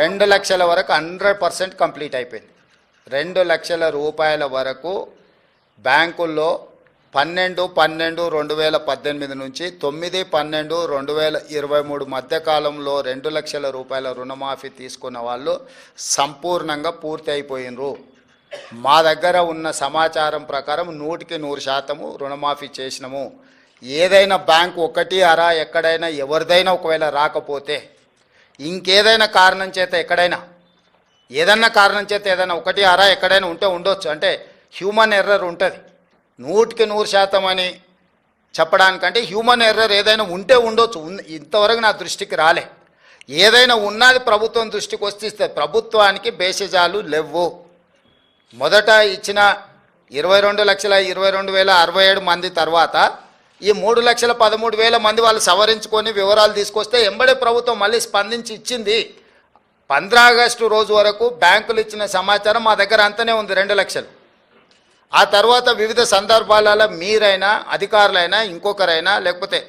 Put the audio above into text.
2 లక్షల వరకు 100% కంప్లీట్ అయిపోయింది. 2 లక్షల రూపాయల వరకు బ్యాంకుల్లో 12/12/2018 నుంచి 9/12/2023 మధ్యకాలంలో 2 లక్షల రూపాయల రుణమాఫీ తీసుకున్న వాళ్ళు సంపూర్ణంగా పూర్తి అయిపోయినరు. మా దగ్గర ఉన్న సమాచారం ప్రకారం 100% రుణమాఫీ చేసినాము. ఏదైనా బ్యాంకు ఒకటి అరా ఎక్కడైనా ఎవరిదైనా ఒకవేళ రాకపోతే ఇంకేదైనా కారణం చేత ఎక్కడైనా ఏదన్నా కారణం చేత ఏదైనా ఒకటి అరా ఎక్కడైనా ఉంటే ఉండొచ్చు, అంటే హ్యూమన్ ఎర్రర్ ఉంటుంది. 100% అని చెప్పడానికంటే హ్యూమన్ ఎర్రర్ ఏదైనా ఉంటే ఉండొచ్చు. ఇంతవరకు నా దృష్టికి రాలే. ఏదైనా ఉన్నది ప్రభుత్వం దృష్టికి వస్తే ప్రభుత్వానికి బేసిజాలు లేవు. మొదట ఇచ్చిన 22,22,067 మంది తర్వాత ఈ 3,13,000 మంది వాళ్ళు సవరించుకొని వివరాలు తీసుకొస్తే ఎంబడే ప్రభుత్వం మళ్ళీ స్పందించి ఇచ్చింది. 15 ఆగస్టు రోజు వరకు బ్యాంకులు ఇచ్చిన సమాచారం మా దగ్గర అంతనే ఉంది, 2 లక్షలు. ఆ తర్వాత వివిధ సందర్భాలలో మీరైనా అధికారులైనా ఇంకొకరైనా లేకపోతే